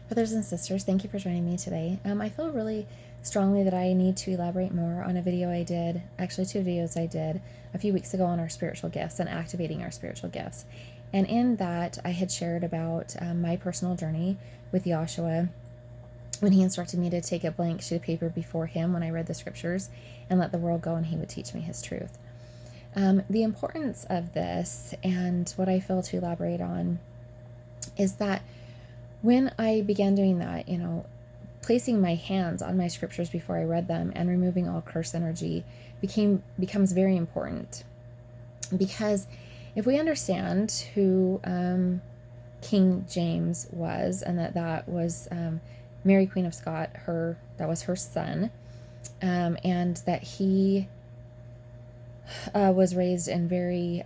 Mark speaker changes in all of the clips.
Speaker 1: Brothers and sisters, thank you for joining me today. I feel really strongly that I need to elaborate more on a video I did, actually two videos I did a few weeks ago on our spiritual gifts and activating our spiritual gifts. And in that, I had shared about my personal journey with Joshua when he instructed me to take a blank sheet of paper before him when I read the scriptures and let the world go, and he would teach me his truth. The importance of this and what I feel to elaborate on is that when I began doing that, placing my hands on my scriptures before I read them and removing all curse energy becomes very important. Because if we understand who King James was, and that was Mary Queen of Scots, that was her son, and that he was raised in very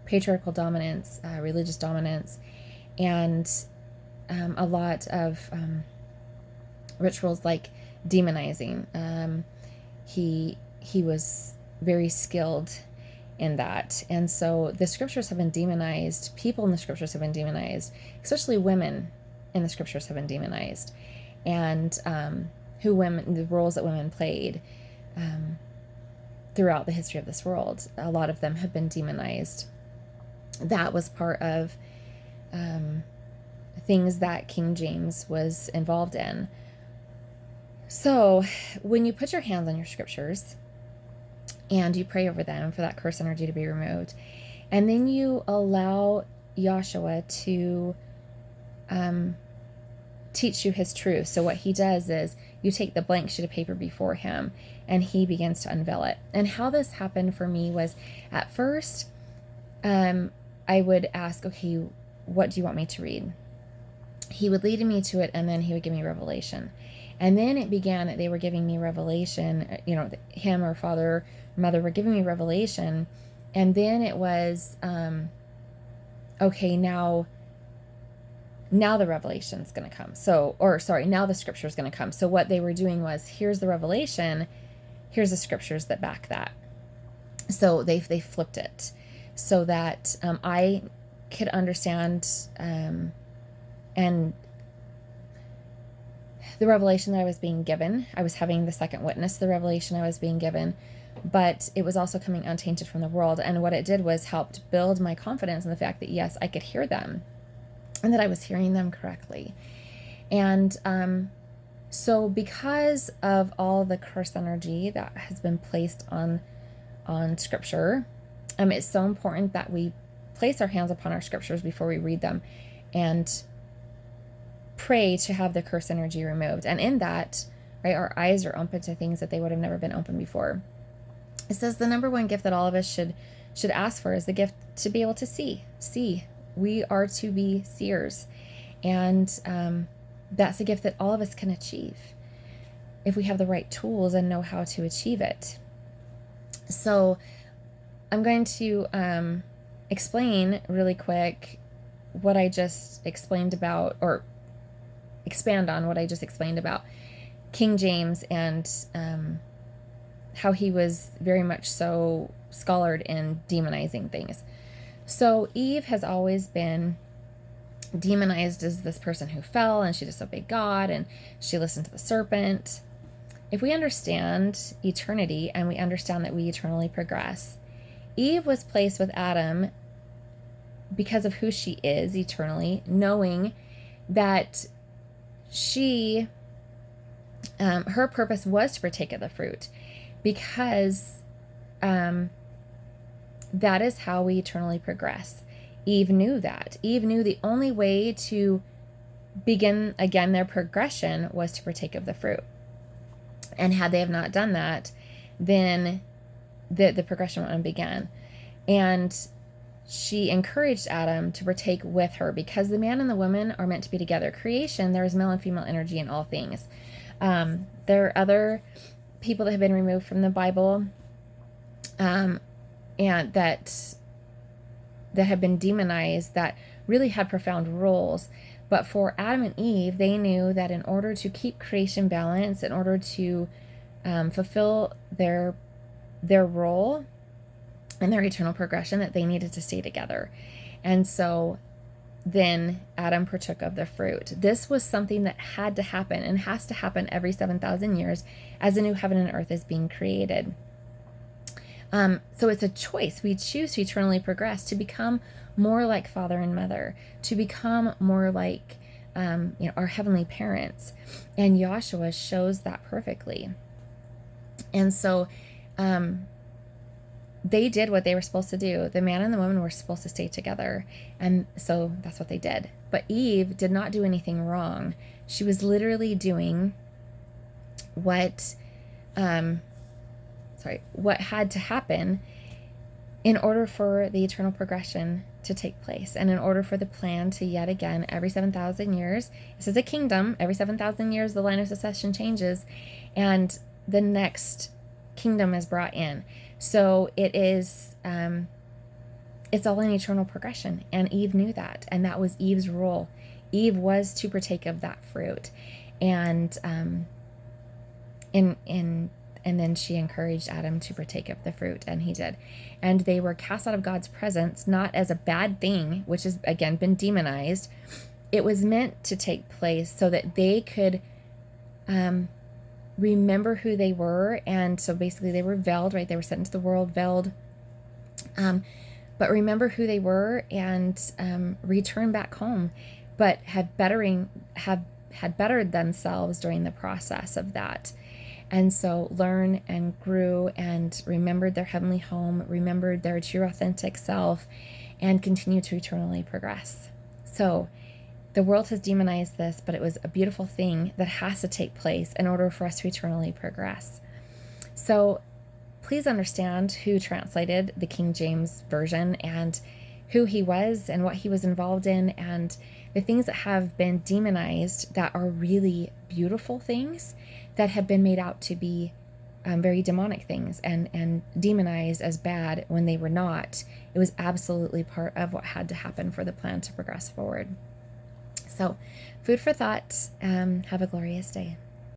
Speaker 1: patriarchal dominance, religious dominance, and a lot of rituals like demonizing. He was very skilled in that, and so the scriptures have been demonized. People in the scriptures have been demonized, especially women in the scriptures have been demonized, and the roles that women played throughout the history of this world, a lot of them have been demonized. That was part of things that King James was involved in. So when you put your hands on your scriptures and you pray over them for that curse energy to be removed, and then you allow Joshua to teach you his truth. So what he does is you take the blank sheet of paper before him and he begins to unveil it. And how this happened for me was, at first I would ask, okay, what do you want me to read? He would lead me to it, and then he would give me revelation. And then it began that they were giving me revelation, him or father or mother were giving me revelation. And then it was, okay, now the revelation's going to come. Now the scripture is going to come. So what they were doing was, here's the revelation, here's the scriptures that back that. So they flipped it so that I could understand and the revelation that I was being given. I was having the second witness, the revelation I was being given, but it was also coming untainted from the world. And what it did was helped build my confidence in the fact that, yes, I could hear them and that I was hearing them correctly. And so because of all the curse energy that has been placed on scripture, it's so important that we place our hands upon our scriptures before we read them and pray to have the curse energy removed. And in that, right, our eyes are open to things that they would have never been open before. It says the number one gift that all of us should ask for is the gift to be able to see. We are to be seers, and that's a gift that all of us can achieve if we have the right tools and know how to achieve it. So I'm going to explain really quick what I just explained about, or expand on what I just explained about King James and how he was very much so scholared in demonizing things. So Eve has always been demonized as this person who fell and she disobeyed God and she listened to the serpent. If we understand eternity and we understand that we eternally progress, Eve was placed with Adam because of who she is eternally, knowing that she, her purpose was to partake of the fruit, because that is how we eternally progress. Eve knew that. Eve knew the only way to begin again their progression was to partake of the fruit. And had they have not done that, then the progression wouldn't begin. And she encouraged Adam to partake with her, because the man and the woman are meant to be together. Creation, there is male and female energy in all things. There are other people that have been removed from the Bible, and that have been demonized, that really had profound roles. But for Adam and Eve, they knew that in order to keep creation balanced, in order to fulfill their role and their eternal progression, that they needed to stay together. And so then Adam partook of the fruit. This was something that had to happen and has to happen every 7,000 years as a new heaven and earth is being created. So it's a choice. We choose to eternally progress, to become more like Father and Mother, to become more like our heavenly parents. And Joshua shows that perfectly. And so they did what they were supposed to do. The man and the woman were supposed to stay together. And so that's what they did. But Eve did not do anything wrong. She was literally doing what had to happen in order for the eternal progression to take place, and in order for the plan to yet again, every 7,000 years, this is a kingdom, every 7,000 years the line of succession changes, and the next kingdom is brought in. So it is, it's all an eternal progression, and Eve knew that, and that was Eve's role. Eve was to partake of that fruit, and and then she encouraged Adam to partake of the fruit, and he did. And they were cast out of God's presence, not as a bad thing, which has, again, been demonized. It was meant to take place so that they could remember who they were. And so basically they were veiled, right? They were sent into the world veiled. But remember who they were and return back home, but had bettered themselves during the process of that. And so learn and grew and remembered their heavenly home, remembered their true authentic self, and continue to eternally progress. So the world has demonized this, but it was a beautiful thing that has to take place in order for us to eternally progress. So please understand who translated the King James Version and who he was and what he was involved in, and the things that have been demonized that are really beautiful things that have been made out to be very demonic things and demonized as bad when they were not. It was absolutely part of what had to happen for the plan to progress forward. So, food for thought. Have a glorious day.